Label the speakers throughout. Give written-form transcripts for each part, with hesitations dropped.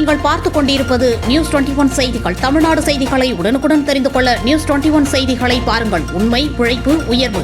Speaker 1: நீங்கள் பார்த்துக் கொண்டிருப்பது நியூஸ் 21 செய்திகள். தமிழ்நாடு செய்திகளை உடனுக்குடன் தெரிந்து கொள்ள நியூஸ் 21 செய்திகளை பாருங்கள். உண்மை, உழைப்பு, உயர்வு.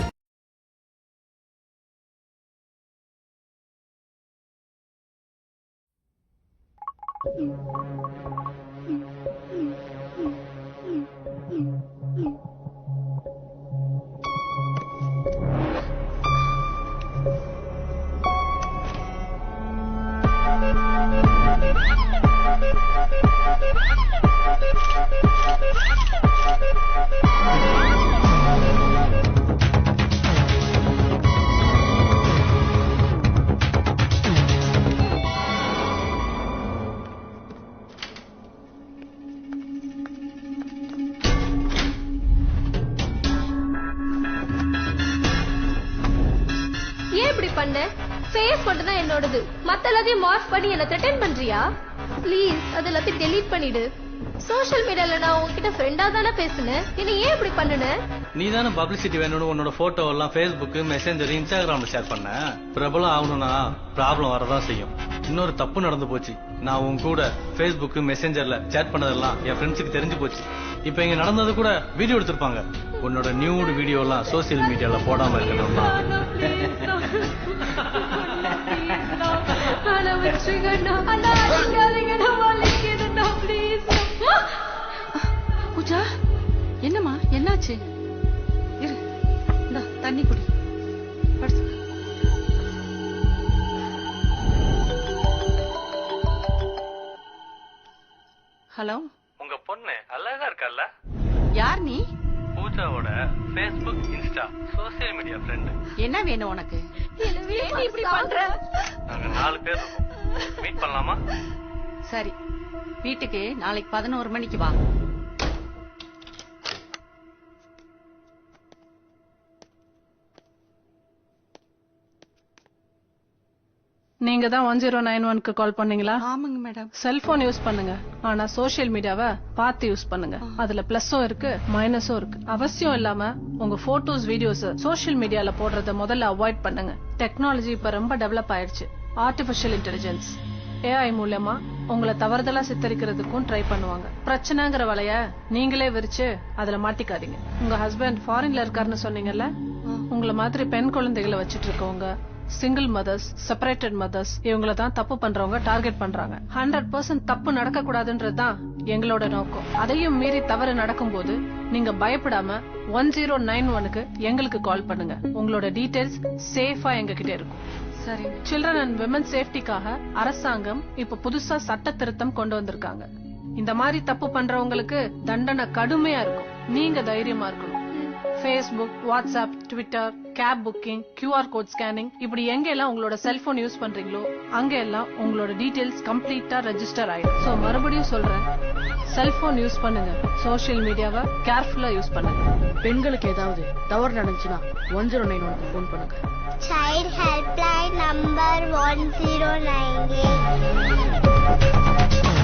Speaker 2: ஃபேஸ் மட்டும் தான் என்னோடது. மத்த எல்லாத்தையும் மார்க் பண்ணி என்ன த்ரெட்டன் பண்றியா? ப்ளீஸ் அது எல்லாத்தையும் டெலீட் பண்ணிடு. சோஷியல் மீடியால நான் உன்கிட்ட ஃப்ரெண்டா தானே பேசுனேன். என்ன ஏன் இப்படி பண்ணுன?
Speaker 3: நீ தானே பப்ளிசிட்டி வேணும்னு உன்னோட போட்டோ எல்லாம் Facebook, மெசேஞ்சர், இன்ஸ்டாகிராம்ல ஷேர் பண்ண. பிரபலம் ஆகணும்னா ப்ராப்ளம் வரதான் செய்யும். இன்னொரு தப்பு நடந்து போச்சு. நான் உன் கூட Facebook, மெசேஞ்சர்ல சேட் பண்ணதெல்லாம் என் ஃப்ரெண்ட்ஸுக்கு தெரிஞ்சு போச்சு. இப்ப இங்க நடந்தது கூட வீடியோ எடுத்திருப்பாங்க. உன்னோட நியூட் வீடியோ எல்லாம் சோசியல் மீடியால போடாம இருக்கணும்னா
Speaker 4: பூஜா, என்னம்மா, என்னாச்சு? இரு, இந்தா தண்ணி குடி. ஹலோ,
Speaker 3: உங்க பொண்ணு அழகா இருக்கல்ல?
Speaker 4: யார் நீ?
Speaker 3: பூஜாவோட Facebook, Insta social media friend.
Speaker 4: என்ன வேணும் உனக்கு?
Speaker 2: இப்படி பண்ற?
Speaker 3: நாங்க 4 பேர் இருக்கோம். மீட் பண்ணலாமா?
Speaker 4: சரி, வீட்டுக்கு நாளைக்கு 11 மணிக்கு வா.
Speaker 5: நீங்க தான் 1091க்கு கால் பண்ணீங்களா?
Speaker 4: ஆமாங்க மேடம்.
Speaker 5: செல்போன் யூஸ் பண்ணுங்க, ஆனா சோசியல் மீடியாவை பார்த்து யூஸ் பண்ணுங்க. அதுல பிளஸும் இருக்கு, மைனஸும் இருக்கு. அவசியம் இல்லாம உங்க போட்டோஸ், வீடியோஸ் சோசியல் மீடியால போடுறத முதல்ல அவாய்ட் பண்ணுங்க. டெக்னாலஜி இப்ப ரொம்ப டெவலப் ஆயிடுச்சு. ஆர்டிபிஷியல் இன்டெலிஜென்ஸ், AI மூலமா உங்களை தவறுதலா சித்தரிக்கிறதுக்கும் ட்ரை பண்ணுவாங்க. பிரச்சனைங்கிற வலைய நீங்களே விரிச்சு அதுல மாட்டிக்காதீங்க. உங்க ஹஸ்பண்ட் ஃபாரின்ல இருக்காருன்னு சொன்னீங்கல்ல, உங்களை மாதிரி பெண் குழந்தைகளை வச்சிட்டு இருக்கவங்க, சிங்கிள் மதர்ஸ், செப்பரேட்டட் மதர்ஸ், இவங்கள தான் தப்பு பண்றவங்க டார்கெட் பண்றாங்க. 100% தப்பு நடக்க கூடாதுன்றதுதான் எங்களோட நோக்கம். அதையும் மீறி தவறு நடக்கும்போது நீங்க பயப்படாம 1091க்கு எங்களுக்கு கால் பண்ணுங்க. உங்களோட டீடைல்ஸ் சேஃபா எங்க கிட்ட இருக்கும்.
Speaker 4: சரி.
Speaker 5: சில்ட்ரன் அண்ட் விமன் சேஃப்டிக்காக அரசாங்கம் இப்ப புதுசா சட்ட திருத்தம் கொண்டு வந்திருக்காங்க. இந்த மாதிரி தப்பு பண்றவங்களுக்கு தண்டனை கடுமையா இருக்கும். நீங்க தைரியமா இருக்கணும். Facebook, WhatsApp, Twitter, cab booking, QR code scanning, இப்படி எங்க எல்லாம் உங்களோட செல்போன் யூஸ் பண்றீங்களோ அங்க எல்லாம் உங்களோட டீடைல்ஸ் கம்ப்ளீட்டா ரெஜிஸ்டர் ஆயிடும். சோ மறுபடியும் சொல்றேன், செல்போன் யூஸ் பண்ணுங்க, சோசியல் மீடியாவை கேர்ஃபுல்லா யூஸ் பண்ணுங்க.
Speaker 6: பெண்களுக்கு ஏதாவது தவறு நடந்துச்சுன்னா 1091க்கு போன் பண்ணுங்க.
Speaker 7: Child helpline number 1098.